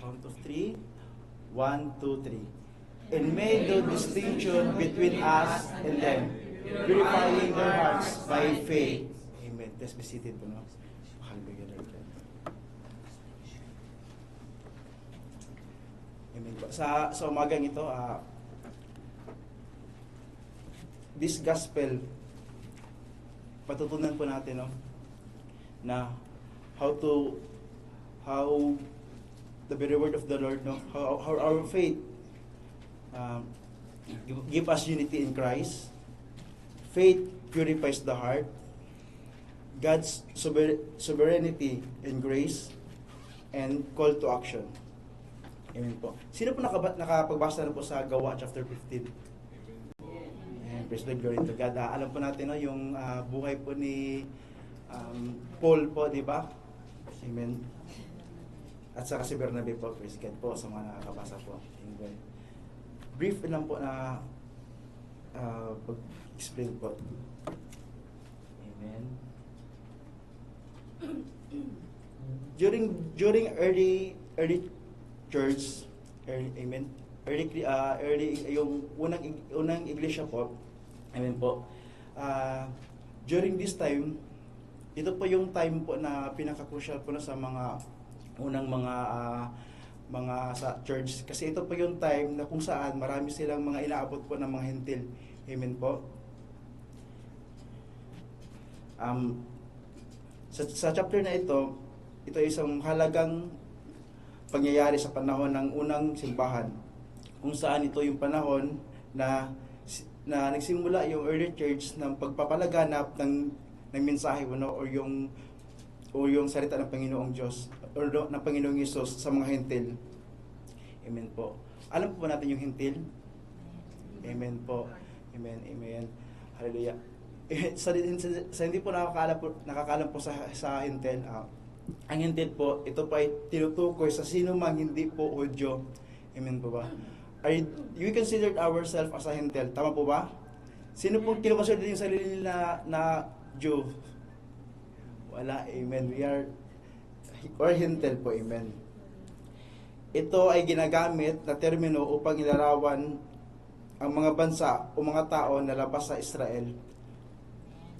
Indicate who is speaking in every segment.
Speaker 1: Count of three. 1, 2, 3. And made no distinction between us and them, purifying their hearts by faith. Amen. Let's be seated po, no? Hallelujah. Amen po. Sa umagang ito, this gospel, patutunan po natin, no? Na how the very word of the Lord, no? How our faith give us unity in Christ. Faith purifies the heart. God's sovereignty and grace, and call to action. Amen po. Sino po nakapagbasa na po sa Gawa chapter 15? Amen. Praise the glory to God. Alam po natin, no, yung buhay po ni Paul po, di ba? Amen. At saka si Bernabe po, praise God po sa mga nakakabasa po. Amen. Brief lang po na pag-explain po. Amen. During early church, amen. Early yung unang iglesia po. Amen po. During this time, ito po yung time po na pinaka-crucial po na sa mga unang mga sa church, kasi ito po yung time na kung saan marami silang mga inaabot po ng mga hentil. Amen po. Sa chapter na ito isang halagang pangyayari sa panahon ng unang simbahan, kung saan ito yung panahon na nagsimula yung early church ng pagpapalaganap ng mensahe, no, o yung salita ng Panginoong Diyos o ng Panginoong Hesus sa mga hentil. Amen po. Alam po ba natin yung hentil? Amen po. Amen. Amen. Hallelujah. Sa hindi po nakakaalam po sa hentil, ang hentil po, ito po ay tinutukoy sa sino mang hindi po Hudyo. Amen po ba? We consider ourselves as a hentil. Tama po ba? Sino po kinukonsider yung sarili na Jew? Wala. Amen. We are hentil po. Amen. Ito ay ginagamit na termino upang ilarawan ang mga bansa o mga tao na labas sa Israel.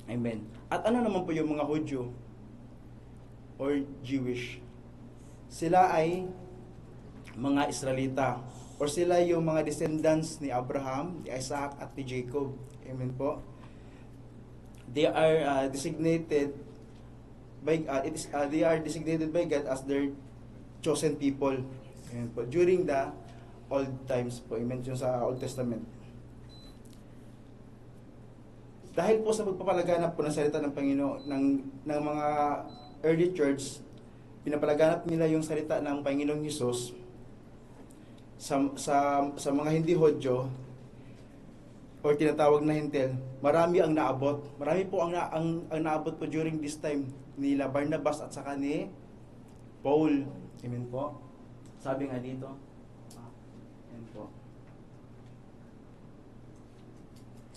Speaker 1: Amen. At ano naman po yung mga Hudyo or Jewish? Sila ay mga Israelita, or sila yung mga descendants ni Abraham, ni Isaac at ni Jacob. Amen po. They are designated by God as their chosen people. Amen po. During the old times po, amen, yung sa Old Testament. Dahil po sa pagpapalaganap po ng salita ng Panginoon ng mga early church, pinapalaganap nila yung salita ng Panginoong Hesus sa mga hindi Hudyo or tinatawag na hentil. Marami ang naabot. Marami po ang naabot po during this time nila Barnabas at saka ni Paul. Amen po. Sabi nga dito. Amen po.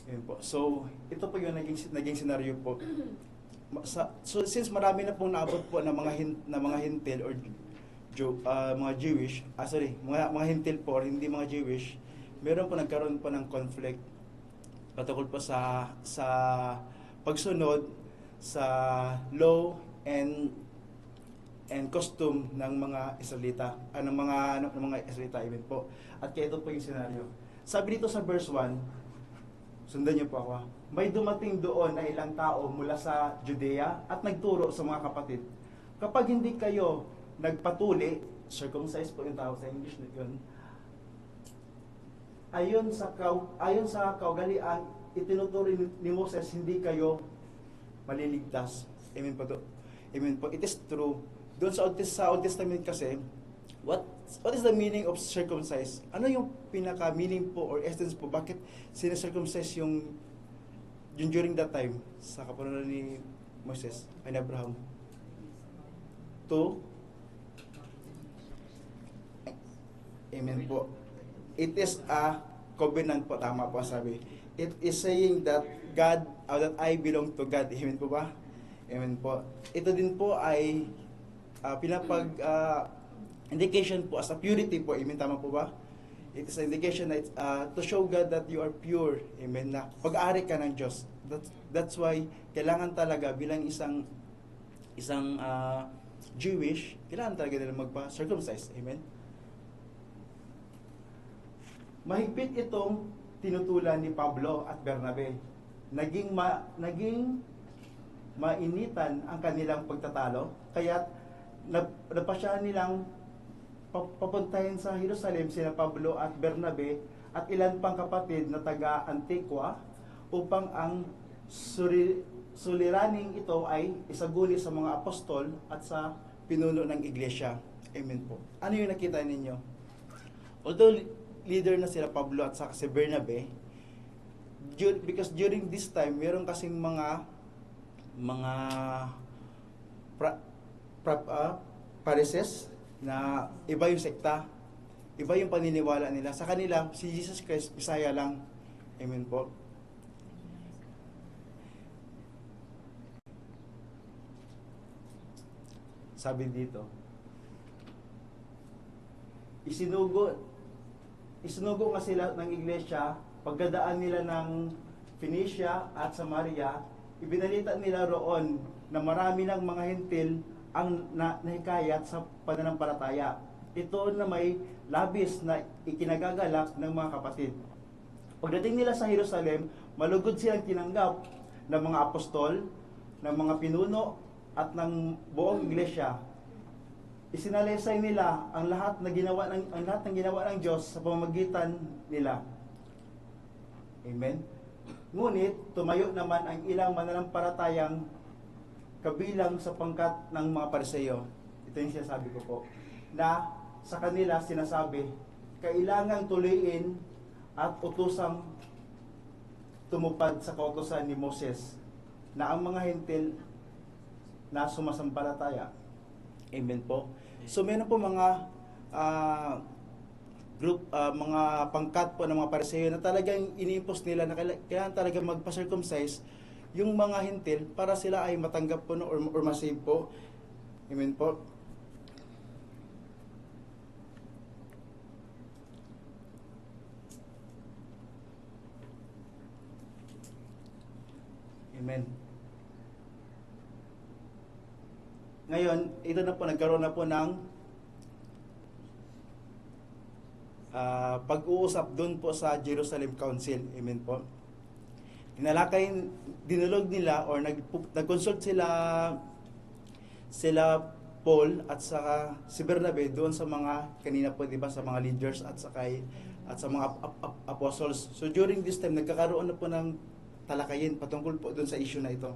Speaker 1: Amen po. So, ito po yung naging scenario po. So, since marami na pong naabot po ng mga hentil or mga Jewish, mga hentil po or hindi mga Jewish, meron po nagkaroon po ng conflict patungkol po sa pagsunod sa law and costume ng mga Israelita, ng mga Israelita, amen po. At kaya ito po yung scenario. Sabi dito sa verse 1, sundan niyo po ako. May dumating doon na ilang tao mula sa Judea at nagturo sa mga kapatid, kapag hindi kayo nagpatuli, circumcised po yung tawag sa English yun, ayon sa kaugalian itinuturo ni Moses, hindi kayo maliligtas. Amen po to. Amen po. It is true. Doon sa Old Testament kasi, what is the meaning of circumcised? Ano yung pinaka-meaning po or essence po? Bakit sinacircumcise yung during that time sa kapanahonan ni Moses and Abraham? Amen po. It is a covenant po, tama po sabi. It is saying that God, that I belong to God. Amen po ba? Amen po. Ito din po ay indication po as a purity po. Amen, tama po ba? It is an indication that to show God that you are pure. Amen, na pag-aari ka ng Diyos. That's why kailangan talaga bilang isang Jewish, kailangan talaga nila magpa-circumcise. Amen. Mahigpit itong tinutulan ni Pablo at Bernabe. Naging mainitan ang kanilang pagtatalo, kaya napasya nilang papuntahin sa Jerusalem sina Pablo at Bernabe at ilan pang kapatid na taga Antigua upang ang suliraning ito ay isaguli sa mga apostol at sa pinuno ng iglesia. Amen po. Ano yung nakita ninyo? Although leader na sila Pablo at saka si Bernabe, because during this time, meron kasing mga Pharisees na iba yung sekta, iba yung paniniwala nila. Sa kanila, si Jesus Christ, Messiah lang. Amen po. Sabi dito, isinugo nga sila ng iglesia, pagkadaan nila ng Phoenicia at Samaria, ibinalita nila roon na marami ng mga hentil ang nahikayat sa pananampalataya. Ito na may labis na ikinagagalak ng mga kapatid. Pagdating nila sa Jerusalem, malugod silang tinanggap ng mga apostol, ng mga pinuno, at ng buong iglesia. Isinalaysay nila ang lahat ng ginawa ng Diyos sa pamamagitan nila. Amen. Ngunit tumayo naman ang ilang mananampalatayang kabilang sa pangkat ng mga Pariseo. Ito yung sinasabi ko po, na sa kanila sinasabi, kailangang tuloyin at utusang tumupad sa kautusan ni Moses na ang mga hentil na sumasampalataya. Amen po. So meron po mga mga pangkat po ng mga Pariseo na talagang ini-impose nila na kailangan talaga magpa-circumcise yung mga hentil para sila ay matanggap po or masave po. Amen po. Amen. Ngayon, ito na po, nagkaroon na po ng pag-uusap doon po sa Jerusalem Council. Amen po. Dinulog nila or nag-consult sila Paul at saka si Bernabe doon sa mga kanina po, di ba, sa mga leaders at sa mga apostles. So during this time, nagkakaroon na po ng talakayin patungkol po doon sa issue na ito.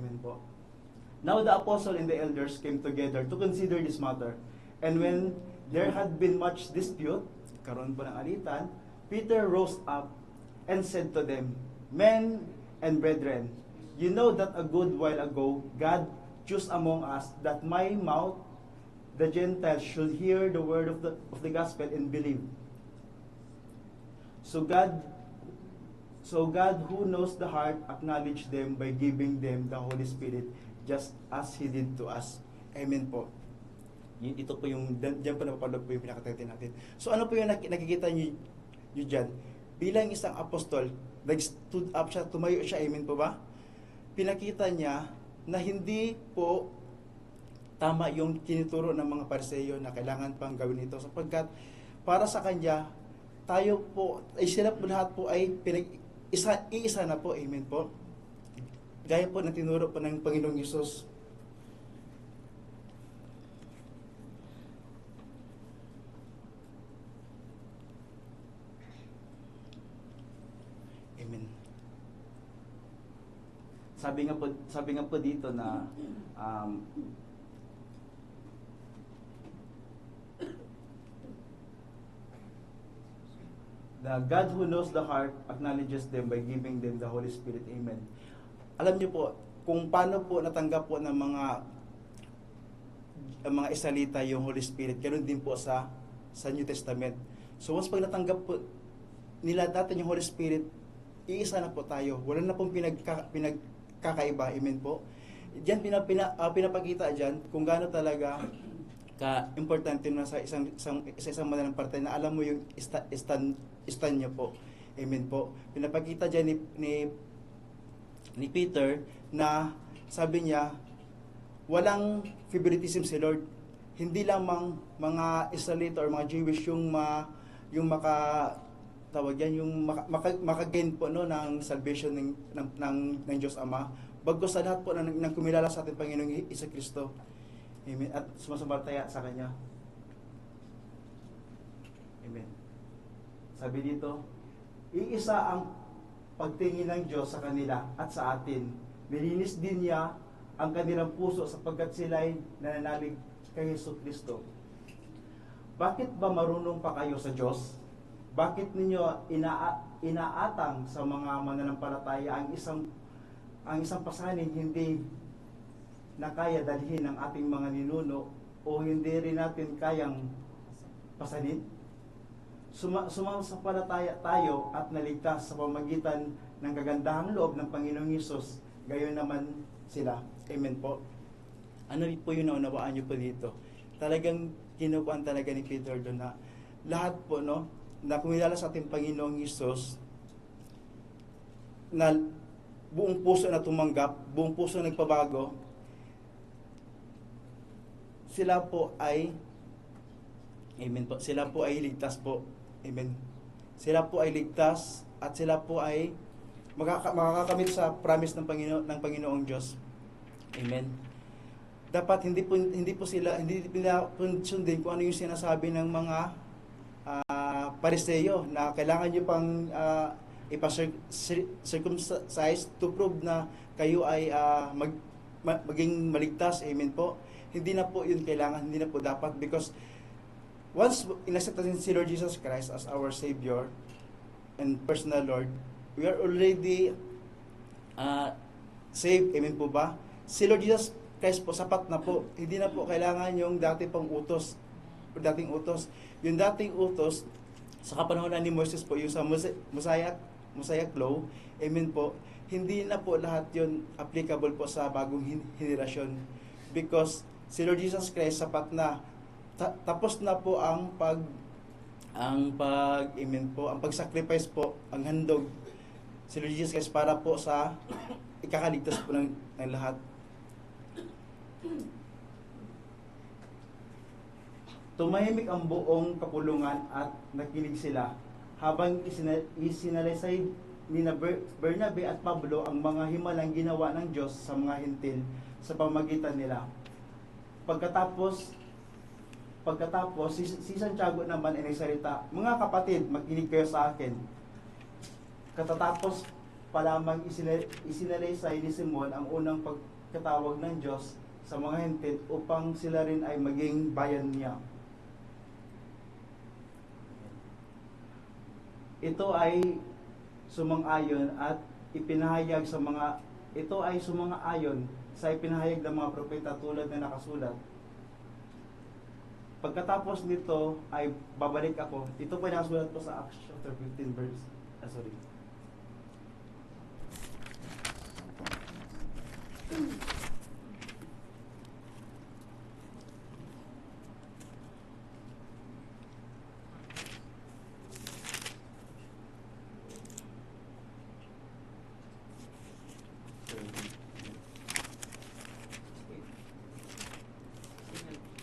Speaker 1: Amen po. Now the apostle and the elders came together to consider this matter. And when there had been much dispute, karon po ng alitan, Peter rose up and said to them, Men and brethren, you know that a good while ago God chose among us that my mouth the Gentiles should hear the word of the gospel and believe. So God who knows the heart acknowledged them by giving them the Holy Spirit just as He did to us. Amen po. Ito po yung, dyan po napapalog po yung pinakatete natin. So ano po yung nakikita nyo dyan? Bilang isang apostol, nag-stood up siya, tumayo siya, amen po ba? Pinakita niya na hindi po tama yung tinuturo ng mga Pariseo na kailangan pang gawin ito sapagkat para sa kanya, tayo po, ay sila po lahat po ay iisa na po, amen po. Gaya po na tinuro po ng Panginoong Hesus. Amen. Sabi nga po dito na the God who knows the heart acknowledges them by giving them the Holy Spirit. Amen. Alam niyo po, kung paano po natanggap po ng mga Israelita yung Holy Spirit, ganoon din po sa New Testament. So once pag natanggap po nila natin yung Holy Spirit, iisa na po tayo. Wala na pong pinagkakaiba. Amen po. Diyan pinapakita diyan kung gaano talaga ka-importante na sa isang mananampalataya na alam mo yung stand niyo po. Amen po. Pinapakita diyan ni Peter na sabi niya, walang favoritism si Lord. Hindi lamang mga Israelite or mga Jewish yung makagain po no ng salvation ng Diyos Ama. Bagkus sa lahat po ng kumilala sa ating Panginoong Jesucristo. Amen. At sumasampalataya sa Kanya. Amen. Sabi dito, iisa ang pagtingin ng Diyos sa kanila at sa atin. Nilinis din niya ang kanilang puso sapagkat sila'y nananalig kay Jesucristo. Bakit ba marunong pa kayo sa Diyos? Bakit ninyo inaatang sa mga mananampalataya ang isang pasanin hindi na kaya dalhin ng ating mga ninuno o hindi rin natin kayang pasanin? Sumasampalataya tayo at naligtas sa pamagitan ng kagandahang loob ng Panginoong Hesus, gayon naman sila. Amen po. Ano po yung naunawaan nyo po dito? Talagang kinukuhan talaga ni Peter doon na lahat po, no, na kumilala sa ating Panginoong Hesus, na buong puso na tumanggap, buong puso nagpabago, sila po ay, amen po, sila po ay ligtas po. Amen. Sila po ay ligtas at sila po ay makakakamit sa promise ng Panginoong Diyos. Amen. Dapat hindi po sila sundin kung ano yung sinasabi ng mga Pariseyo na kailangan niyo pang ipacircumcise to prove na kayo ay maging maligtas. Amen po. Hindi na po yun kailangan, hindi na po dapat, because once inaccept natin si Lord Jesus Christ as our Savior and personal Lord, we are already saved. Amen po ba? Si Lord Jesus Christ po, sapat na po. Hindi na po kailangan yung dating utos. Yung dating utos, sa kapanahonan ni Moses po, yung sa Mosaic Law, amen po, hindi na po lahat yun applicable po sa bagong henerasyon. Because si Lord Jesus Christ, sapat na. Tapos na po ang pag-sacrifice po, ang handog si Lord Jesus Christ para po sa ikakaligtas po ng lahat. Tumahimik ang buong kapulungan at nakinig sila habang isinalaysay ni Bernabe at Pablo ang mga himalang ginawa ng Diyos sa mga hintil sa pamagitan nila. Pagkatapos si Santiago naman ay nagsalita, "Mga kapatid, makinig kayo sa akin." Katatapos pa lamang isinalaysay ni Simon ang unang pagkatawag ng Diyos sa mga hintil upang sila rin ay maging bayan niya. Ito ay sumang-ayon sa ipinahayag ng mga propeta tulad na nakasulat. Pagkatapos nito ay babalik ako. Ito po ay nakasulat po sa Acts chapter 15 verse.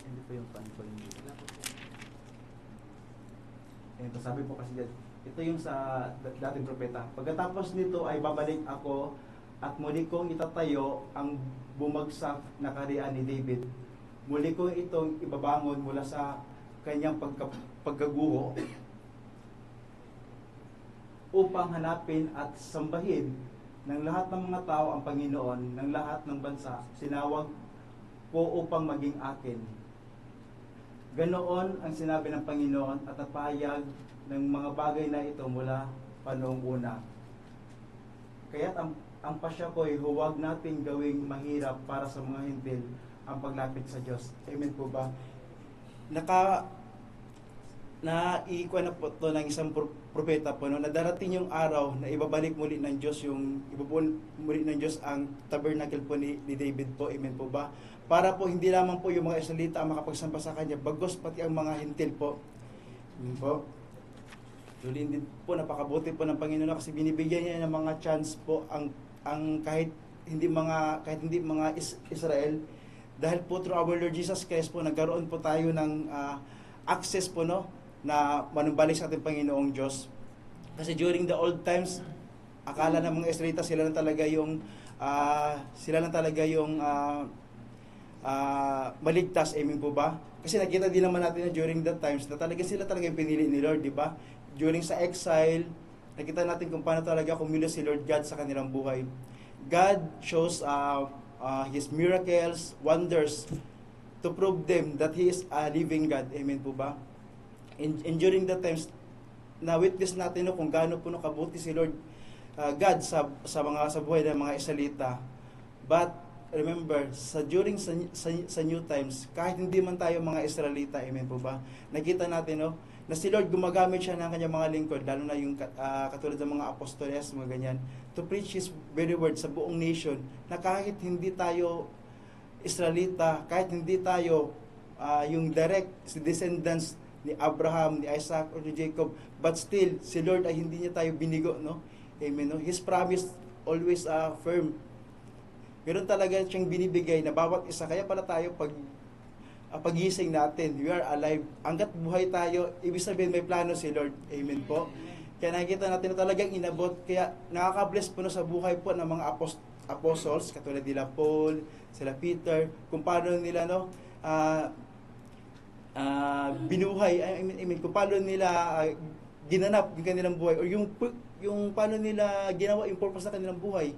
Speaker 1: Hindi po yung pan ko yung ito, sabi po kasi dyan, ito yung sa dating propeta. Pagkatapos nito ay babalik ako at muli kong itatayo ang bumagsak na kaharian ni David. Muli kong itong ibabangon mula sa kanyang pagkaguho upang hanapin at sambahin ng lahat ng mga tao ang Panginoon ng lahat ng bansa. Sinawag ko upang maging akin. Ganoon ang sinabi ng Panginoon at napahayag ng mga bagay na ito mula pa noong una. Kaya't ang pasya ko ay huwag nating gawing mahirap para sa mga hintil ang paglapit sa Diyos. Amen po ba? Naiikuan na po ito ng isang propeta po, no, na darating yung araw na ibabalik muli ng Diyos ang tabernacle po ni David po. Amen po ba? para po hindi lamang po yung mga Israelita ang makapagsamba sa kanya, bagos pati ang mga hintil po. Yun po. Tuloy din po, napakabuti po ng Panginoon kasi binibigyan niya ng mga chance po ang kahit hindi mga Israel, dahil po through our Lord Jesus Christ po nagkaroon po tayo ng access po, no, na manumbalik sa ating Panginoong Diyos. Kasi during the old times, akala ng mga Israelita sila lang talaga yung maligtas, amen po ba? Kasi nakita din naman natin na during that times na talaga sila talaga yung pinili ni Lord, di ba? During sa exile, nakita natin kung paano talaga kumilos si Lord God sa kanilang buhay. God shows His miracles, wonders, to prove them that He is a living God. Amen po ba? And during that times, na-witness natin kung gaano po kabuti si Lord God sa buhay ng mga Israelita. But remember, during sa new times, kahit hindi man tayo mga Israelita, amen po ba? Nakita natin na si Lord gumagamit siya ng kanyang mga lingkod, lalo na yung katulad ng mga apostoles, mga ganyan, to preach His very word sa buong nation, na kahit hindi tayo Israelita, kahit hindi tayo yung direct descendants ni Abraham, ni Isaac, or ni Jacob, but still, si Lord ay hindi niya tayo binigo, no? Amen, no? His promise always firm. Meron talaga siyang binibigay na bawat isa, kaya pala tayo pagising natin, we are alive. Hanggat buhay tayo, ibig sabihin may plano si Lord. Amen po. Kaya nakikita natin na talagang inabot. Kaya nakaka-bless po sa buhay po ng mga apostles, katulad nila Paul, sila Peter, kung paano nila binuhay, kung paano nila ginanap yung kanilang buhay, or yung paano nila ginawa yung purpose sa kanilang buhay,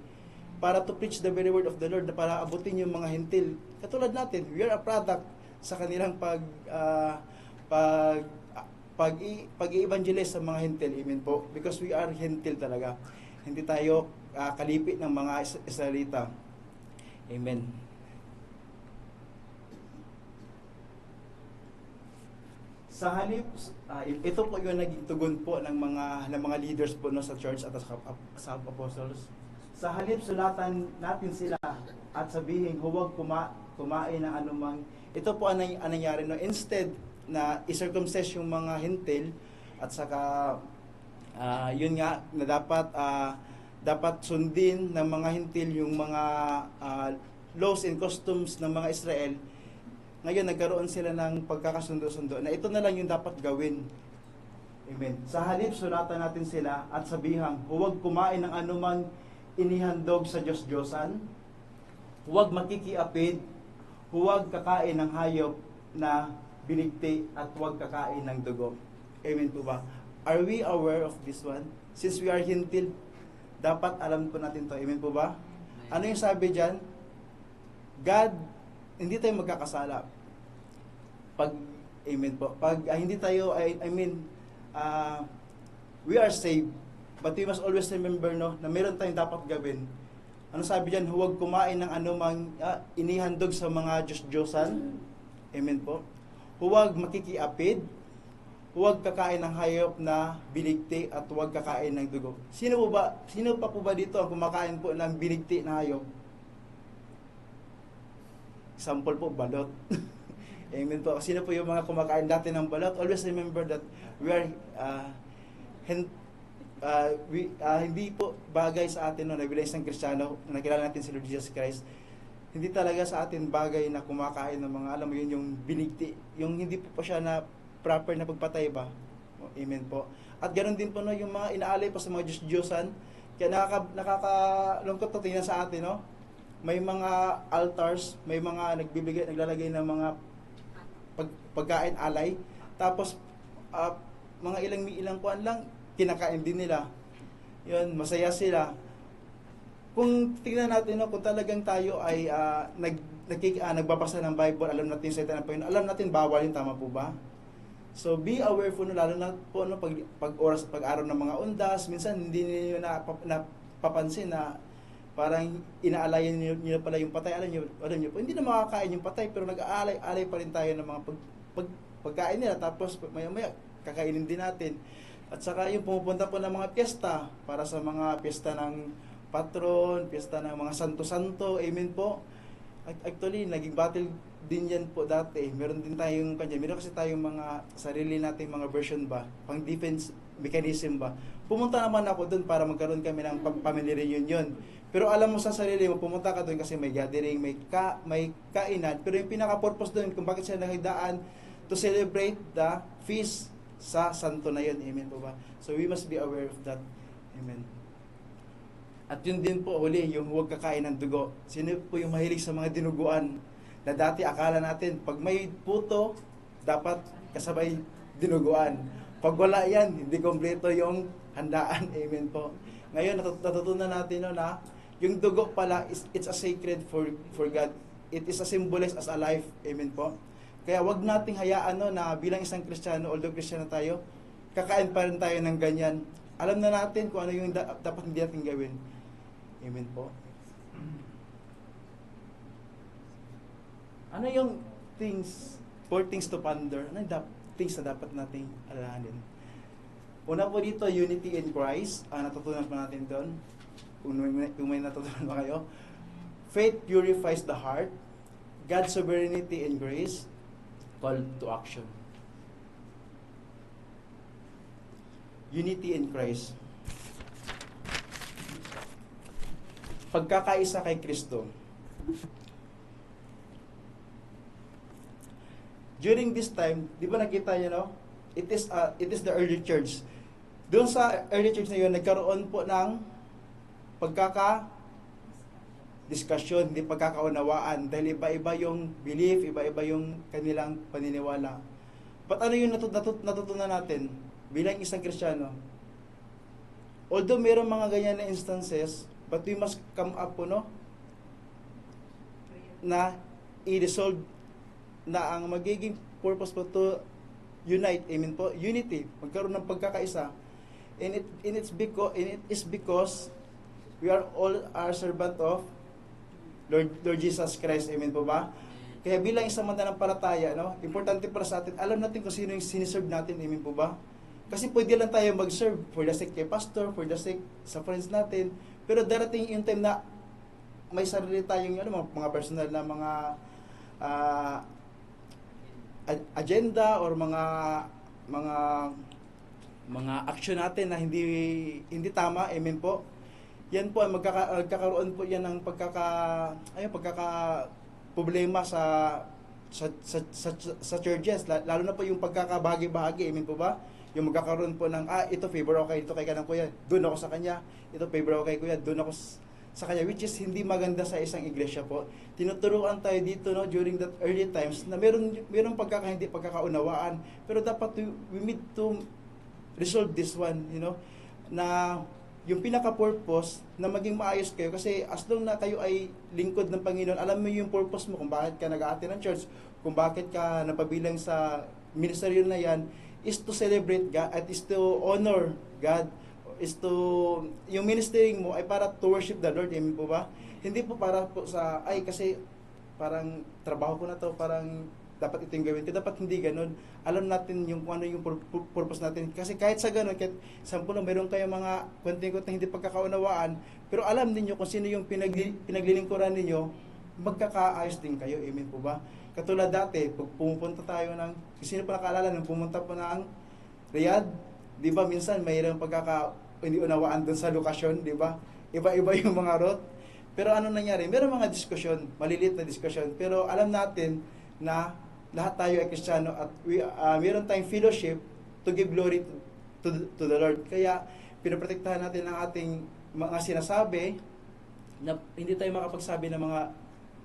Speaker 1: para to preach the very word of the Lord, na para abutin yung mga hintil. Katulad natin, we are a product sa kanilang pag-i-evangelize sa mga hintil. Amen po. Because we are hintil talaga. Hindi tayo kalipit ng mga Israelita. Amen. Sa halip, ito po yung naging tugon po ng mga leaders po, no, sa church at sa apostles. Sa halip, sulatan natin sila at sabihin, huwag kumain ng anumang. Ito po ang nangyari, no? Instead na i-circumcise yung mga hintil, at saka yun nga na dapat sundin ng mga hintil yung mga laws and customs ng mga Israel. Ngayon nagkaroon sila ng pagkakasundo-sundo na ito na lang yung dapat gawin. Amen. Sa halip, sulatan natin sila at sabihang, huwag kumain ng anumang inihandog sa Diyos-Diyosan, huwag makikiapid, huwag kakain ng hayop na binigti, at huwag kakain ng dugo. Amen po ba? Are we aware of this one? Since we are hintil, dapat alam po natin to. Amen po ba? Ano yung sabi dyan? God, hindi tayo magkakasala. Amen po. Hindi tayo, we are saved. But we must always remember, no, na meron tayong dapat gawin. Ano sabi diyan? Huwag kumain ng anumang inihandog sa mga Diyos-Diyosan. Amen po. Huwag makikiapid. Huwag kakain ng hayop na biligti, at huwag kakain ng dugo. Sino pa po ba dito ang kumakain po ng biligti na hayop? Example po, balot. Amen po. Sino po yung mga kumakain dati ng balot? Always remember that we are hindi po bagay sa atin, no, na bilang isang Kristiyano, na nakilala natin si Lord Jesus Christ. Hindi talaga sa atin bagay na kumakain ng mga, alam mo yun, yung binigti, yung hindi po siya na proper na pagpatay ba? Amen po. At ganoon din po, no, yung mga inaalay pa sa mga Diyos-Diyosan. Kaya nakakalungkot to tingnan sa atin, no? May mga altars, may mga naglalagay ng mga pagkain alay. Tapos mga ilang kuan lang kinakain din nila. Yun, masaya sila. Kung tingnan natin, no, kung talagang tayo ay nagbabasa ng Bible, alam natin sa ito ng Panginoon, alam natin bawal yung, tama po ba? So be aware po, no, lalo na po, no, pag-araw ng mga undas, minsan hindi niyo napapansin na parang inaalayan niyo pala yung patay. Alam niyo po, hindi na makakain yung patay, pero nag-aalay pa rin tayo ng mga pagkain nila, tapos maya-maya kakainin din natin. At saka yung pumupunta po ng mga piyesta, para sa mga piyesta ng patron, piyesta ng mga santo-santo, amen po. Actually, naging battle din yan po dati. Meron din tayong kanya. Meron kasi tayong mga sarili nating mga version ba, pang defense mechanism ba. Pumunta naman ako doon para magkaroon kami ng family reunion. Pero alam mo sa sarili mo, pumunta ka doon kasi may gathering, may kainan. Pero yung pinaka-purpose doon, kung bakit sila nagdaan, to celebrate the feast sa santo na yun. Amen po ba? So we must be aware of that. Amen. At yun din po uli, yung huwag kakain ng dugo. Sino po yung mahilig sa mga dinuguan? Na dati akala natin, pag may puto, dapat kasabay dinuguan. Pag wala yan, hindi kompleto yung handaan. Amen po. Ngayon, natutunan natin no, na yung dugo pala, it's a sacred for God. It is a symbolized as a life. Amen po. Kaya wag nating hayaan no, na bilang isang Kristiyano, although Kristiyano tayo, kakain pa rin tayo ng ganyan. Alam na natin kung ano yung dapat hindi natin gawin. Amen po. Ano yung four things to ponder? Ano yung things na dapat nating alalahanin? Una po dito, unity in Christ. Natutunan po natin doon. Kung may natutunan pa kayo. Faith purifies the heart. God's sovereignty and grace. Call to action. Unity in Christ. Pagkakaisa kay Kristo. During this time, di ba nakita niyo no? It is the early church. Doon sa early church na yun, nagkaroon po ng discussion, hindi pagkakaunawaan dahil iba-iba yung belief, iba-iba yung kanilang paniniwala. But ano yung natutunan natin bilang isang Kristiyano? Although mayroong mga ganyan na instances, but we must come up po, no? Na i-resolve na ang magiging purpose po to unite, amen po, unity, magkaroon ng pagkakaisa. And it is because we are all servant of Lord Jesus Christ, amen po ba? Kaya bilang isang mananampalataya, no, importante para sa atin, alam natin kung sino yung siniserve natin, amen po ba? Kasi pwede lang tayo mag-serve for the sake kay pastor, for the sake sa friends natin, pero darating yung time na may sarili tayong mga personal na mga agenda or mga action natin na hindi tama, amen po. Yan po ay magkakaroon po yan ng problema sa churches, lalo na po yung pagkakabahagi-bahagi, amen po ba? Yung magkakaroon po ng ito favor okay, ito kay kanang kuya, doon ako sa kanya, ito favor okay kuya, doon ako sa kanya, which is hindi maganda sa isang iglesia po. Tinuturuan tayo dito no during that early times na meron hindi pagkakaunawaan, pero dapat we need to resolve this one, na yung pinaka-purpose na maging maayos kayo, kasi as long na kayo ay lingkod ng Panginoon, alam mo yung purpose mo kung bakit ka nag-a-attend ng church, kung bakit ka napabilang sa ministeryo na yan, is to celebrate God at is to honor God, is to, yung ministering mo ay para to worship the Lord, amen po ba? Hindi po para po sa, kasi parang trabaho ko na to, parang dapat ito yung gawin ko. Dapat hindi ganun. Alam natin yung kung ano yung purpose natin. Kasi kahit sa ganun, kahit sampu na meron kayong mga konting-konting na hindi pagkakaunawaan, pero alam niyo kung sino yung pinaglilingkuran ninyo, magkakaayos din kayo. Amen po ba? Katulad dati, pag pumupunta tayo sino pa nakaalala nung pumunta po ng Riyadh, di ba minsan mayroong hindi unawaan doon sa lokasyon, di ba? Iba-iba yung mga route. Pero ano nangyari? Meron mga diskusyon, maliliit na diskusyon, pero alam natin na lahat tayo ay Kristiyano at meron tayong fellowship to give glory to the Lord. Kaya pinoprotektahan natin ang ating mga sinasabi na hindi tayo makapagsabi ng mga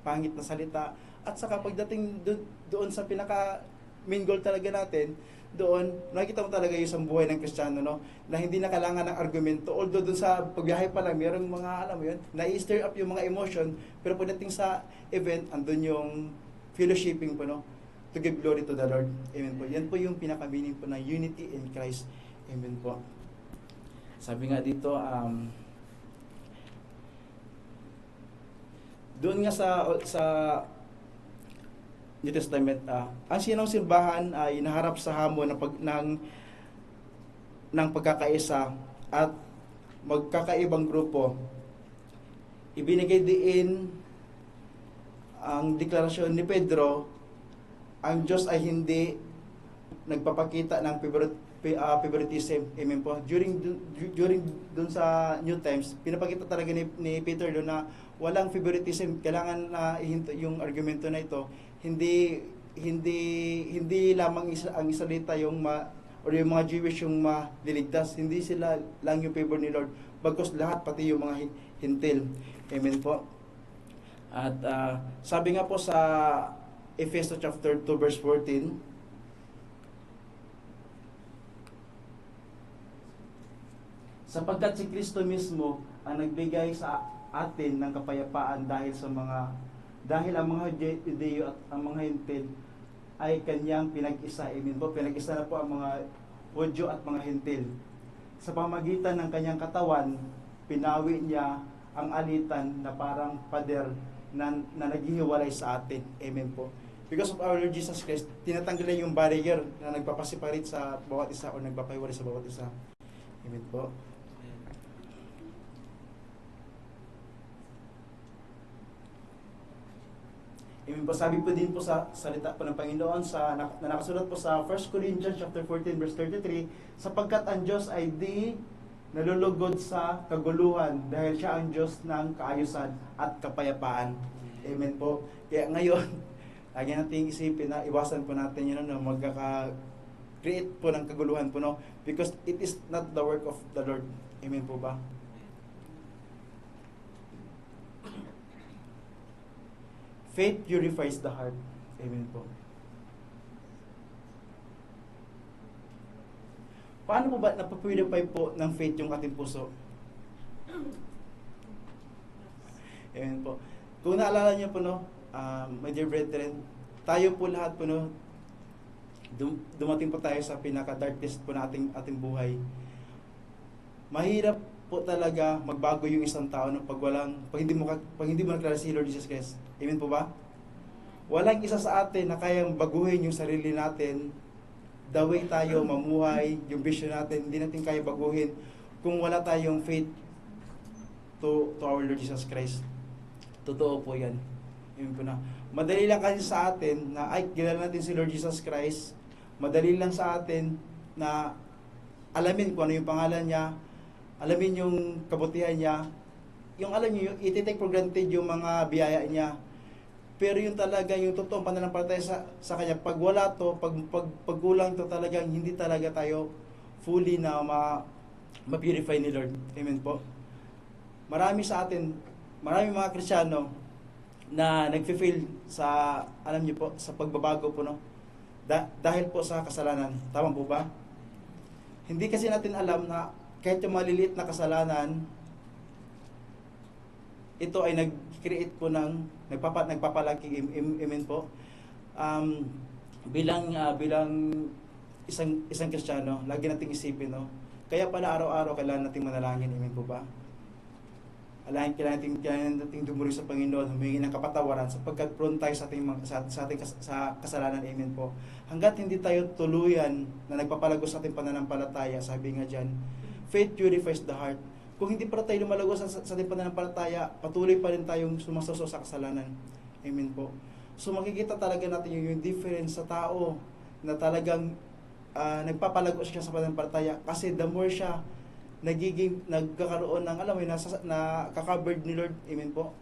Speaker 1: pangit na salita. At saka pagdating doon sa pinaka main goal talaga natin, doon nakikita mo talaga yung isang buhay ng Kristiyano, no? Na hindi na kailangan ng argumento. Although doon sa pagbiyahe pa lang, merong mga, alam mo yun, na-stir up yung mga emotion, pero pagdating sa event, andun yung fellowshipping po, no? To give glory to the Lord. Amen po. Yan po yung pinaka-meaning po ng unity in Christ. Amen po. Sabi nga dito, doon nga sa New Testament, ang sinong simbahan ay naharap sa hamon ng pagkakaisa at magkakaibang grupo. Ibinigay diin ang deklarasyon ni Pedro, ang Diyos ay hindi nagpapakita ng favoritism. Amen po. During dun sa New Times, pinapakita talaga ni Peter doon na walang favoritism. Kailangan na yung argumento na ito, hindi lamang ang Israelita yung or yung mga Jewish yung maliligtas. Hindi sila lang yung favor ni Lord. Bagkus lahat, pati yung mga hintil. Amen po. At sabi nga po sa Ephesians chapter 2 verse 14, sapagkat si Kristo mismo ang nagbigay sa atin ng kapayapaan dahil ang mga Judeo at ang mga Hintil ay kanyang pinag-isa. Amen po. Pinag-isa na po ang mga Hudyo at mga Hintil. Sa pamagitan ng kanyang katawan, pinawi niya ang alitan na parang pader na naghihiwalay sa atin. Amen po. Because of our Lord Jesus Christ, tinatanggal niya yung barrier na nagpapasiparate sa bawat isa o nagpapahiwalay sa bawat isa. Amen po. Amen po. Sabi po din po sa salita po ng Panginoon na nakasulat po sa 1 Corinthians chapter 14 verse 33, sapagkat ang Diyos ay di nalulugod sa kaguluhan dahil siya ang Diyos ng kaayusan at kapayapaan. Amen po. Kaya ngayon, lagi natin isipin na iwasan po natin yun na magkaka-create po ng kaguluhan po, no? Because it is not the work of the Lord. Amen po ba? Faith purifies the heart. Amen po. Paano po ba napapurify po ng faith yung ating puso? Amen po. Kung naalala niyo po, no, my dear brethren, tayo po lahat po, no, dumating po tayo sa pinaka-darkest po na ating buhay. Mahirap po talaga magbago yung isang tao, no, pag hindi mo nakilala si Lord Jesus Christ. Amen po ba? Walang isa sa atin na kayang baguhin yung sarili natin, the way tayo mamuhay, yung vision natin, hindi natin kaya baguhin kung wala tayong faith to our Lord Jesus Christ. Totoo po yan. Amen po na. Madali lang kasi sa atin na kilala natin si Lord Jesus Christ. Madali lang sa atin na alamin kung ano yung pangalan niya, alamin yung kabutihan niya, yung alam niyo, iti-take for granted yung mga biyaya niya. Pero yung talaga, yung totoong pananampalataya sa kanya, pag wala to, pag kulang to, talagang hindi talaga tayo fully na ma-purify ni Lord. Amen po. Marami sa atin, marami mga Kristiyano na nagfe-fail sa, alam niyo po, sa pagbabago po, no? Dahil po sa kasalanan. Tama po ba? Hindi kasi natin alam na kahit yung maliliit na kasalanan, ito ay nag-create po ng nagpapalaki. Amen po. Bilang isang Kristiyano, lagi nating isipin, no? Kaya pala araw-araw kailangan nating manalangin. Amen po ba? Kailangan nating dumuri sa Panginoon, humingi ng kapatawaran sapagkat prone tayo sa ating kasalanan. Amen po. Hanggat hindi tayo tuluyan na nagpapalago sa ating pananampalataya, sabi nga diyan, faith purifies the heart. Kung hindi pa tayo lumalago sa ating pananampalataya, patuloy pa rin tayong sumasaso sa kasalanan. Amen po. So makikita talaga natin yung difference sa tao na talagang nagpapalago siya sa pananampalataya kasi the more siya nagkakaroon ng na kaka-covered ni Lord. Amen po.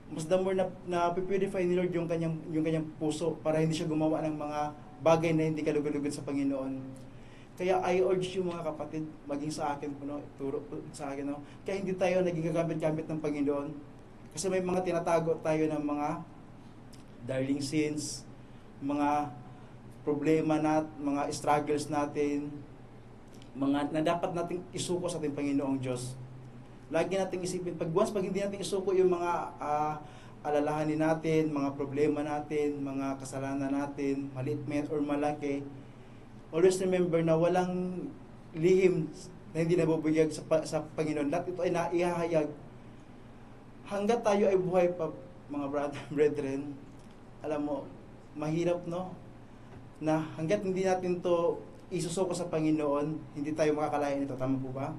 Speaker 1: Mas the more na purify ni Lord yung kanyang puso para hindi siya gumawa ng mga bagay na hindi kalugod-lugod sa Panginoon. Kaya I urge you mga kapatid, maging sa akin po, no, turo sa akin, no, kaya hindi tayo naging gagamit-gamit ng Panginoon. Kasi may mga tinatago tayo ng mga darling sins, mga problema mga struggles natin, mga na dapat nating isuko sa ating Panginoong Diyos. Lagi nating isipin, pag hindi natin isuko yung mga alalahanin natin, mga problema natin, mga kasalanan natin, maliit man or malaki, always remember na walang lihim na hindi nabubuyag sa Panginoon. Lahat ito ay naihahayag. Hanggat tayo ay buhay pa, mga brethren, alam mo, mahirap, no? Na hanggat hindi natin to isusuko sa Panginoon, hindi tayo makakalaya nito. Tama po ba?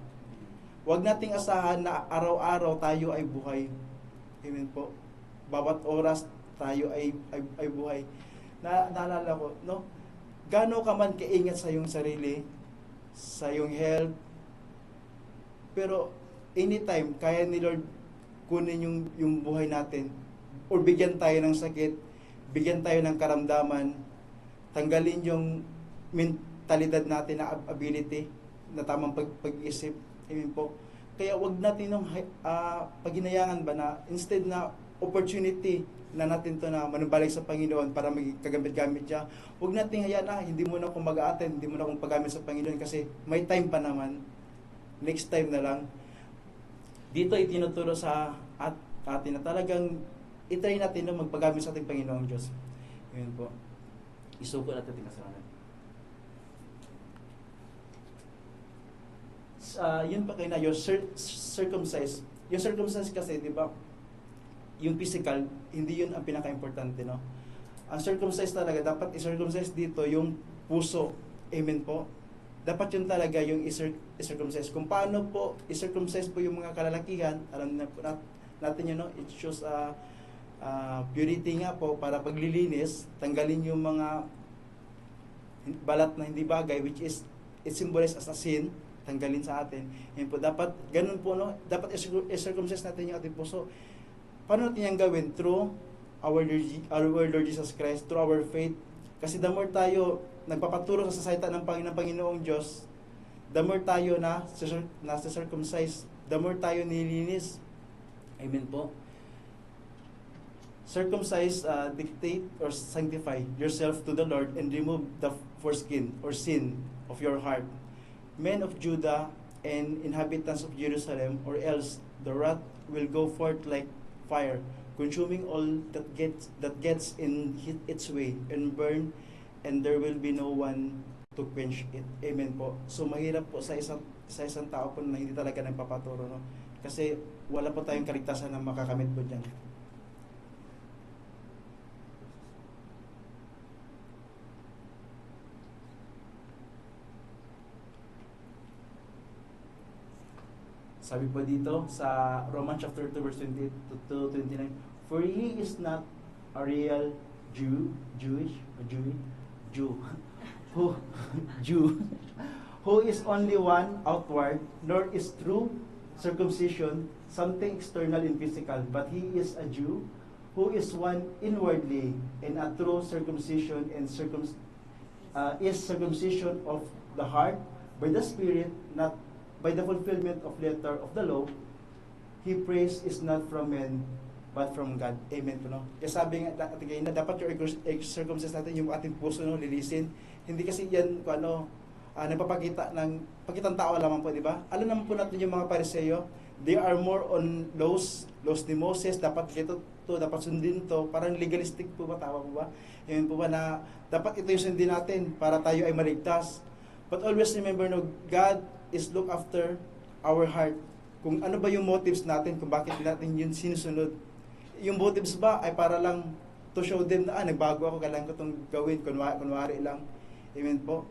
Speaker 1: Huwag nating asahan na araw-araw tayo ay buhay. Amen po. Bawat oras tayo ay buhay. Naalala ko, no? Gaano ka man kaingat sa iyong sarili, sa iyong health, pero anytime, kaya ni Lord kunin yung buhay natin, or bigyan tayo ng sakit, bigyan tayo ng karamdaman, tanggalin yung mentalidad natin na ability, na tamang pag-isip. Amen po. Kaya wag natin nung paghinayangan ba na instead na opportunity na natin to na manubalik sa Panginoon para magkagamit-gamit siya, wag natin hayaan na hindi mo na akong mag-a-attend, hindi mo na akong paggamit sa Panginoon kasi may time pa naman. Next time na lang. Dito itinuturo sa atin na talagang itry natin na magpagamit sa ating Panginoong Diyos. Amen po. Isuko natin ating kasalanan. Yun pa kayo na, yung circumcise. Yung circumcise kasi, di ba, yung physical, hindi yun ang pinaka-importante, no? Ang circumcise talaga, dapat i-circumcise dito yung puso. Amen po. Dapat yun talaga yung i-circumcise. Kung paano po i-circumcise po yung mga kalalakihan, alam na po natin yun, no? It shows purity nga po para paglilinis, tanggalin yung mga balat na hindi bagay, which is, it symbolizes as a sin, tanggalin sa atin. Yan po, dapat, ganun po, no? Dapat i-circumcise natin yung ating puso. Paano natin yung gawin? Through our Lord Jesus Christ, through our faith. Kasi the more tayo nagpapaturo sa salita ng Panginoong Diyos, the more tayo na circumcise, the more tayo nilinis. Amen po. Circumcise, dictate or sanctify yourself to the Lord and remove the foreskin or sin of your heart. Men of Judah and inhabitants of Jerusalem, or else the wrath will go forth like fire, consuming all that gets in its way and burn, and there will be no one to quench it. Amen po. So mahirap po sa isang tao po na hindi talaga nagpapaturo, no? Kasi wala po tayong kaligtasan na makakamit po dyan. Sabi po dito sa Romans chapter 2 verse 20 to 29, for he is not a real Jew, who is only one outward, nor is true circumcision something external and physical, but he is a Jew who is one inwardly, and a true circumcision and is circumcision of the heart by the Spirit, not by the fulfillment of letter of the law. He prays is not from men, but from God. Amen po, no? Kaya sabi nga natin na dapat yung circumcise natin yung ating puso, no, lilisin. Hindi kasi yan nagpapakita ng pakitang tao lamang po, di ba? Alam naman po natin yung mga Pariseo, they are more on laws ni Moses, dapat ito to, dapat sundin to, parang legalistic po ba, tama po ba? Amen po ba na dapat ito yung sundin natin para tayo ay maligtas. But always remember, no, God is look after our heart. Kung ano ba yung motives natin, kung bakit natin yun sinusunod. Yung motives ba ay para lang to show them na nagbago ako, kailangan ko itong gawin, kunwari lang. Amen po.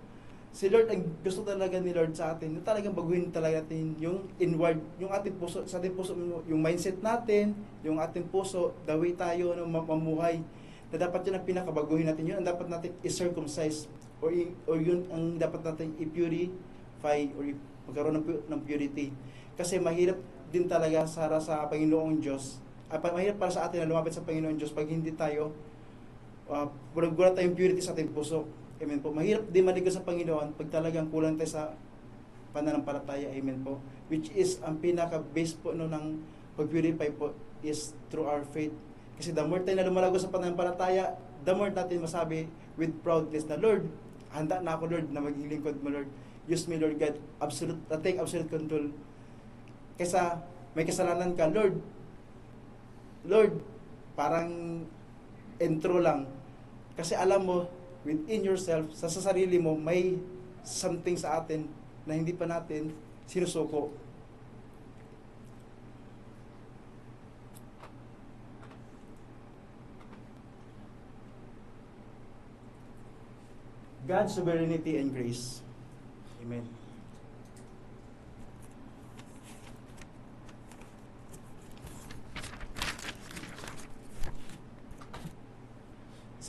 Speaker 1: Si Lord, ang gusto talaga ni Lord sa atin, na talagang baguhin talaga natin yung inward, yung ating puso, sa ating puso, yung mindset natin, yung ating puso, the way tayo mamuhay, na dapat yun ang pinakabaguhin natin, yun ang dapat natin i-circumcise, or yun ang dapat natin i-purify, or magkaroon ng purity. Kasi mahirap din talaga sa Panginoong Diyos. Mahirap para sa atin na lumapit sa Panginoong Diyos pag hindi tayo wala tayong purity sa ating puso. Amen po. Mahirap din maligo sa Panginoon pag talagang kulang tayo sa pananampalataya. Amen po. Which is ang pinaka-base po ng pag-purify po is through our faith. Kasi the more tayo na lumalago sa pananampalataya, the more natin masabi with proudness na, Lord, handa na ako, Lord, na maging lingkod mo, Lord. Use me, Lord God, take absolute control. Kaysa may kasalanan ka, Lord, parang intro lang. Kasi alam mo, within yourself, sa sarili mo, may something sa atin na hindi pa natin sinusuko. God's sovereignty and grace. Amen.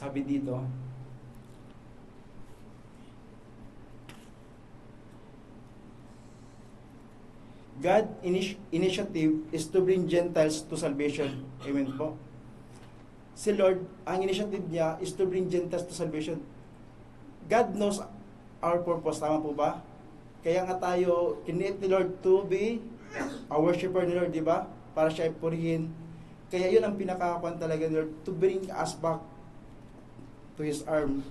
Speaker 1: Sabi dito, initiative is to bring Gentiles to salvation. Amen po. Si Lord, ang initiative niya is to bring Gentiles to salvation. God knows our purpose. Tama po ba? Kaya nga tayo, kiniit ni Lord to be a worshiper ni Lord, di ba? Para siya ay purihin. Kaya yun ang pinakakuan talaga ni Lord, to bring us back to His arm.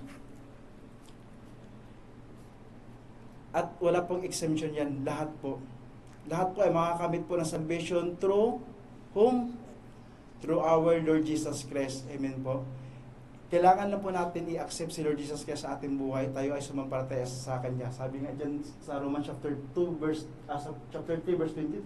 Speaker 1: At wala pong exemption yan. Lahat po. Lahat po ay makakamit po ng salvation through whom? Through our Lord Jesus Christ. Amen po. Kailangan lang po natin i-accept si Lord Jesus Christ sa ating buhay. Tayo ay sumampalataya sa Kanya. Sabi nga dyan sa Romans chapter 3 verse 22,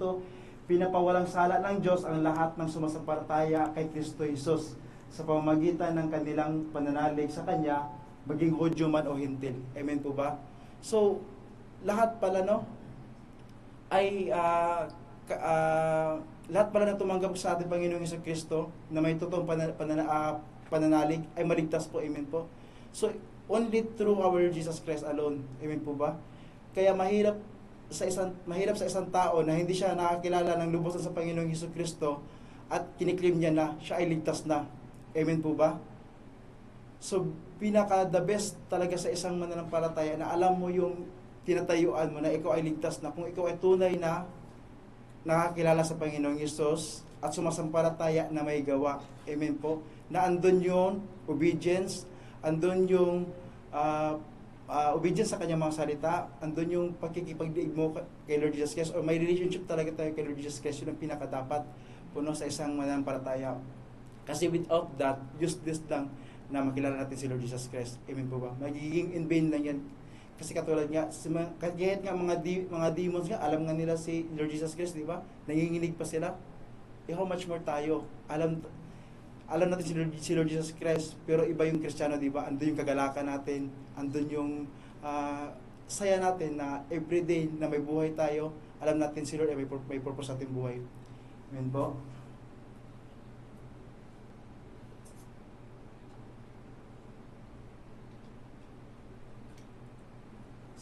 Speaker 1: pinapawalang sala ng Diyos ang lahat ng sumasampalataya kay Kristo Jesus sa pamamagitan ng kanilang pananalig sa Kanya, maging Hudyo man o Hintil. Amen po ba? So, lahat pala ay lahat pala na tumanggap sa ating Panginoong Jesucristo na may totoong pananalig ay maligtas po. Amen po. So, only through our Jesus Christ alone. Amen po ba? Kaya mahirap sa isang tao na hindi siya nakakilala ng lubos sa Panginoong Jesucristo at kiniklaim niya na siya ay ligtas na. Amen po ba? So, the best talaga sa isang mananampalataya na alam mo yung tinatayuan mo na ikaw ay ligtas na, kung ikaw ay tunay na nakakilala sa Panginoong Hesus at sumasampalataya na may gawa. Amen po. Na andun yung obedience, andun yung obedience sa kanyang mga salita, andun yung pagkikipagdiig mo kay Lord Jesus Christ, o may relationship talaga tayo kay Lord Jesus Christ, yun ang pinakadapat puno sa isang mananampalataya. Kasi without that, useless lang na makilala natin si Lord Jesus Christ. Amen po ba? Magiging in vain lang yan. Kasi katulad nga, kahit nga mga demons nga, alam nga nila si Lord Jesus Christ, di ba? Nanginginig pa sila. How much more tayo? Alam natin si Lord Jesus Christ, pero iba yung Kristiyano, di ba? Andun yung kagalakan natin, andun yung saya natin na everyday na may buhay tayo, alam natin si Lord ay may purpose sa ating buhay. Amen po?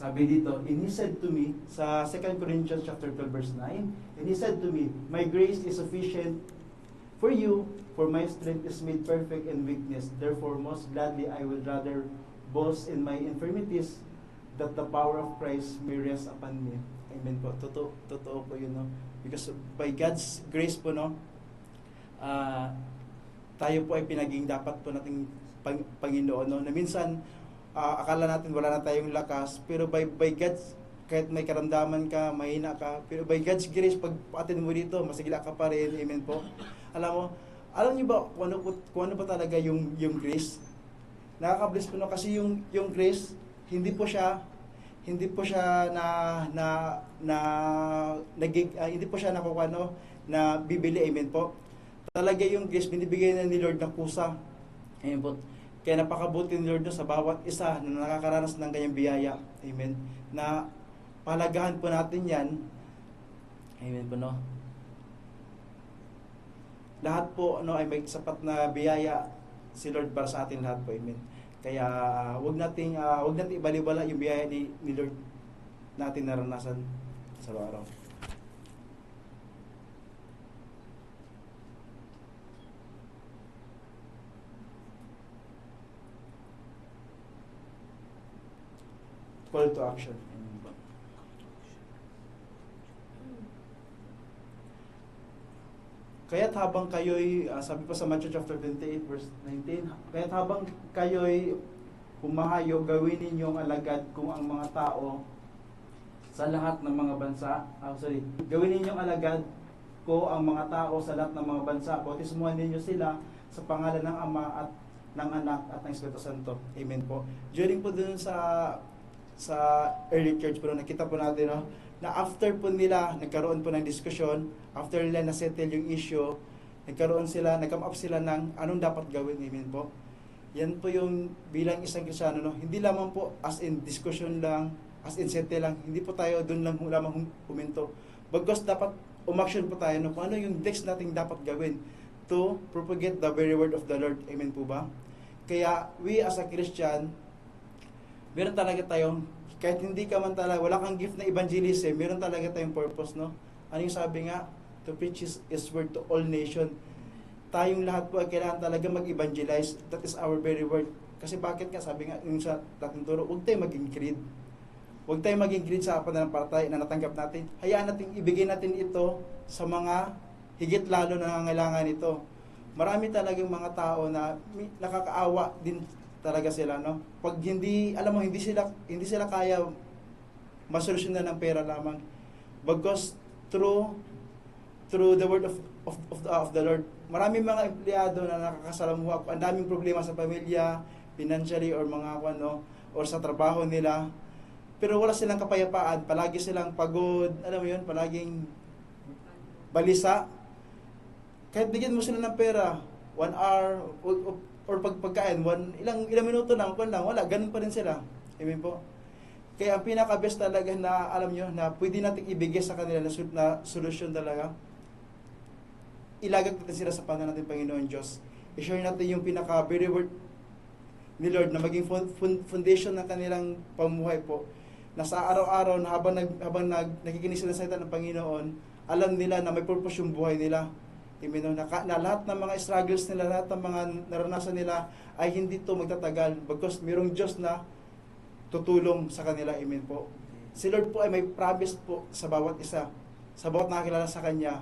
Speaker 1: Sabi dito, and He said to me, sa 2 Corinthians chapter 12 verse 9, and He said to me, my grace is sufficient for you, for my strength is made perfect in weakness. Therefore, most gladly I will rather boast in my infirmities, that the power of Christ may rest upon me. Amen po. Totoo po yun, no? Because by God's grace po, no, tayo po ay pinaging dapat po nating Panginoon, no? Na minsan, akala natin wala na tayong lakas, pero by God's, kahit may karamdaman ka, mahina ka, pero by God's grace, pag atin mo dito, masigla ka pa rin. Amen po. Alam niyo ba kung ano ba talaga yung grace? Nakaka-bless po, no? Kasi yung grace, hindi po siya hindi po siya nakukuha, no, na bibili. Amen po. Talaga yung grace, binibigay na ni Lord na kusa. Amen po. Kaya napakabuti ni Lord sa bawat isa na nakakaranas ng kanyang biyaya. Amen. Na palagahan po natin yan. Amen po, no? Lahat po, no, ay may sapat na biyaya si Lord para sa atin lahat po. Amen. Kaya wag nating ibaliwala yung biyaya ni Lord natin naranasan sa araw. Call to action. Kaya't habang kayo'y, sabi pa sa Matthew chapter 28 verse 19, kaya't habang kayo'y humahayo, gawin ninyong alagad kung ang mga tao sa lahat ng mga bansa, gawin ninyong alagad ko ang mga tao sa lahat ng mga bansa, bautismuhan ninyo sila sa pangalan ng Ama at ng Anak at ng Espiritu Santo. Amen po. During po dun sa early church po, nakita po natin, no, na after po nila nagkaroon po ng diskusyon, after nila na-settle yung issue, nag-come up sila ng anong dapat gawin. Amen po. Yan po yung bilang isang Kristiyano, no, hindi lamang po as in discussion lang, as in settle lang, hindi po tayo doon lang lamang huminto. Bagos dapat umaction po tayo, no, kung ano yung next nating dapat gawin to propagate the very word of the Lord. Amen po ba? Kaya we as a Christian, meron talaga tayong, kahit hindi ka man talaga, wala kang gift na evangelism, meron talaga tayong purpose, no? Ano yung sabi nga? To preach His word to all nation. Tayong lahat po ay kailangan talaga mag-evangelize. That is our very word. Kasi bakit nga, sabi nga, yung sa dating turo, huwag tayong maging creed. Huwag tayong maging creed sa pananampalataya na natanggap natin. Hayaan natin, ibigay natin ito sa mga higit lalo na nangangailangan ito. Marami talagang mga tao na nakakaawa din talaga sila, no? Pag hindi, alam mo, hindi sila kaya masolusyonan ng pera lamang. Because through the word of the Lord, maraming mga empleyado na nakakasalamuha, ang daming problema sa pamilya, financially or mga ano, or sa trabaho nila. Pero wala silang kapayapaan, palagi silang pagod, alam mo 'yun, palaging balisa. Kahit bigyan mo sila ng pera, 1 hour or pagkain, ilang minuto lang, wala, ganun pa rin sila. Amen po. Kaya ang pinaka-best talaga na alam nyo na pwede nating ibigay sa kanila na solusyon talaga, ilagak natin sila sa pananan natin Panginoon Diyos. I-share natin yung pinaka-very word ni Lord na maging foundation ng kanilang pamuhay po. Na sa araw-araw na habang nakikinig sila sa salita ng Panginoon, alam nila na may purpose yung buhay nila. Amen. Na lahat ng mga struggles nila, lahat ng mga naranasan nila ay hindi to magtatagal because mayroong Diyos na tutulong sa kanila. Amen po. Si Lord po ay may promise po sa bawat isa, sa bawat nakakilala sa Kanya.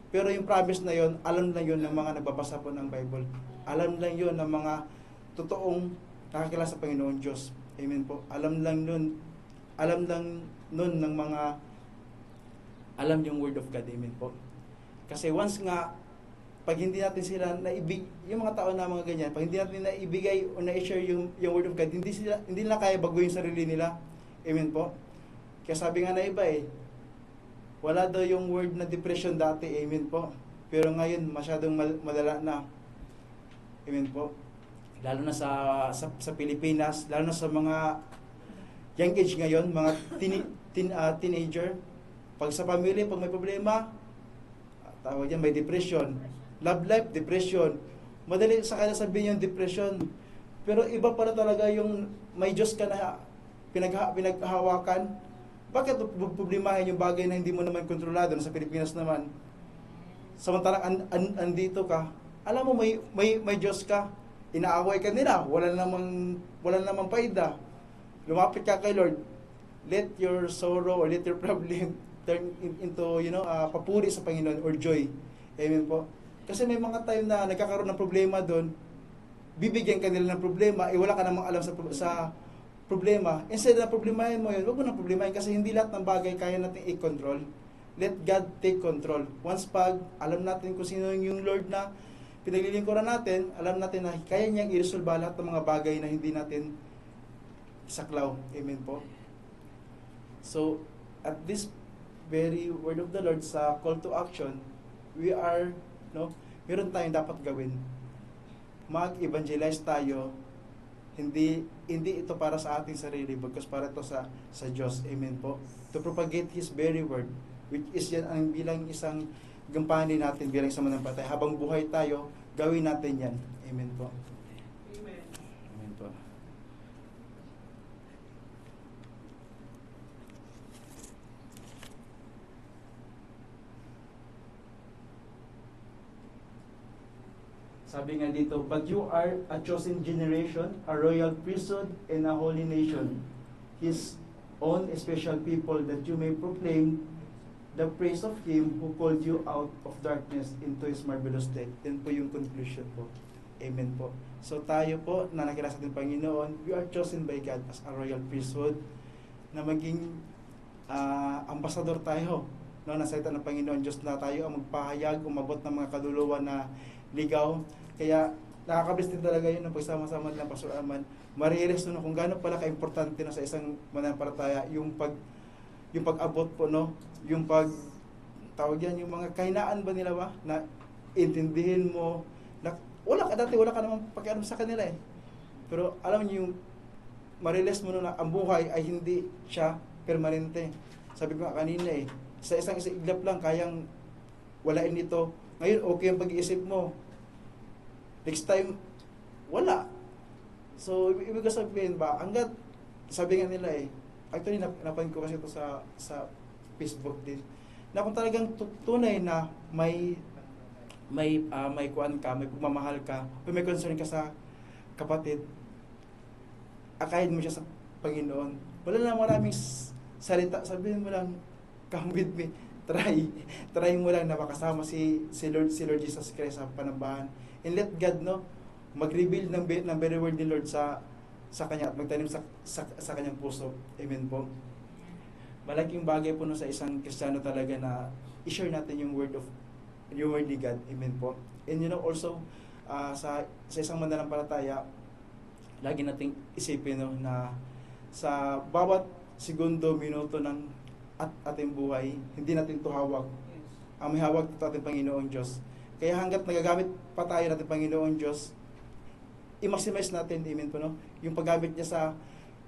Speaker 1: Pero yung promise na yon, alam lang yon ng mga nagbabasa po ng Bible. Alam lang yon ng mga totoong nakakilala sa Panginoon Diyos. Amen po. Alam lang nun ng mga alam yung Word of God. Amen po. Kasi once nga, pag hindi natin sila yung mga tao na mga ganyan, pag hindi natin naibigay o na-share yung Word of God, hindi nila kaya baguhin sarili nila. Amen po. Kaya sabi nga na iba wala daw yung word na depression dati. Amen po. Pero ngayon, masyadong malala na. Amen po. Lalo na sa Pilipinas, lalo na sa mga young age ngayon, mga teenager, pag sa pamilya, pag may problema, tawag yan, may depression. Love life, depression. Madali sa kanya sabihin yung depression. Pero iba pala talaga yung may Diyos ka na pinaghahawakan. Bakit problemahin yung bagay na hindi mo naman kontrolado sa Pilipinas naman? Samantalang andito ka, alam mo may Diyos ka, inaaway ka nila, wala namang paida. Lumapit ka kay Lord, let your sorrow or let your problem turn into papuri sa Panginoon or joy. Amen po. Kasi may mga time na nagkakaroon ng problema doon, bibigyan ka nila ng problema, wala ka namang alam sa problema. Instead na problemahin mo yun, huwag mo nang problemahin kasi hindi lahat ng bagay kaya natin i-control. Let God take control. Once pag alam natin kung sino yung Lord na pinaglilingkuran natin, alam natin na kaya niyang i-resolve lahat ng mga bagay na hindi natin saklaw. Amen po. So, at this very word of the Lord sa call to action, meron tayong dapat gawin. Mag-evangelize tayo. Hindi ito para sa ating sarili, because para ito sa Diyos. Amen po. To propagate His very word, which is yan ang bilang isang gampanin natin bilang isang manampalataya. Habang buhay tayo, gawin natin yan. Amen po.
Speaker 2: Amen.
Speaker 1: Amen po. Sabi nga dito, but you are a chosen generation, a royal priesthood, and a holy nation, His own special people, that you may proclaim the praise of Him who called you out of darkness into His marvelous light. Yan po yung conclusion po. Amen po. So tayo po, na nakilala sa ating Panginoon, we are chosen by God as a royal priesthood, na maging ambasador tayo, na salita ng Panginoon Diyos, na tayo ang magpahayag, umabot ng mga kaluluwa na ligaw. Kaya nakakabis din talaga yun ng pagsama-sama ng Pastor Arman. Marirealize kung gaano pala ka-importante sa isang mananampalataya yung pag-abot po, yung tawag yan, yung mga kahinaan ba nila na intindihin mo na wala ka namang pakialam sa kanila pero alam niyo yung marirealize mo na ang buhay ay hindi siya permanente. Sabi ko kanina sa isang iglap lang kayang walain ito. Ngayon okay ang pag-iisip mo, next time wala. So, ibig ko sabihin ba, hanggat, sabi nga nila eh, actually napan ko kasi ito sa Facebook din, na kung talagang tunay na may kuan ka, may pagmamahal ka, o may concern ka sa kapatid, akayin mo siya sa Panginoon. Wala na maraming salita, sabihin mo lang, come with me, try mo lang na makasama si Lord Jesus Christ sa panambahan. And let God, no, mag-reveal ng very word ni Lord sa kanya at magtanim sa kanyang puso. Amen po. Malaking bagay po no, sa isang Kristiyano talaga na i-share natin yung word ni God. Amen po. And you know also sa isang mananampalataya, lagi nating isipin no, na sa bawat segundo, minuto ng ating buhay, hindi natin to hawak. Ang may hawak ito ating Panginoong Diyos. Kaya hanggat nagagamit pa tayo natin Panginoong Diyos, i-maximize natin, amen po, no? Yung paggamit niya sa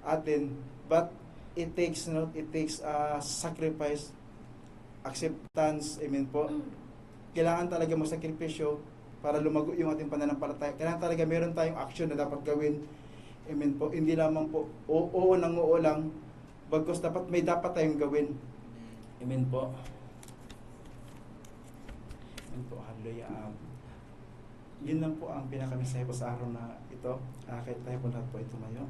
Speaker 1: atin. But it takes sacrifice, acceptance, amen po. Kailangan talaga magsakripisyo para lumago yung ating pananampalataya. Kailangan talaga meron tayong action na dapat gawin, amen po. Hindi lamang po oo nang oo lang, bagkus dapat tayong gawin, amen po. Amen po, hallelujah. Yun lang po ang pinakamisahe ko sa araw na ito. Kahit tayo po lahat po ito ngayon.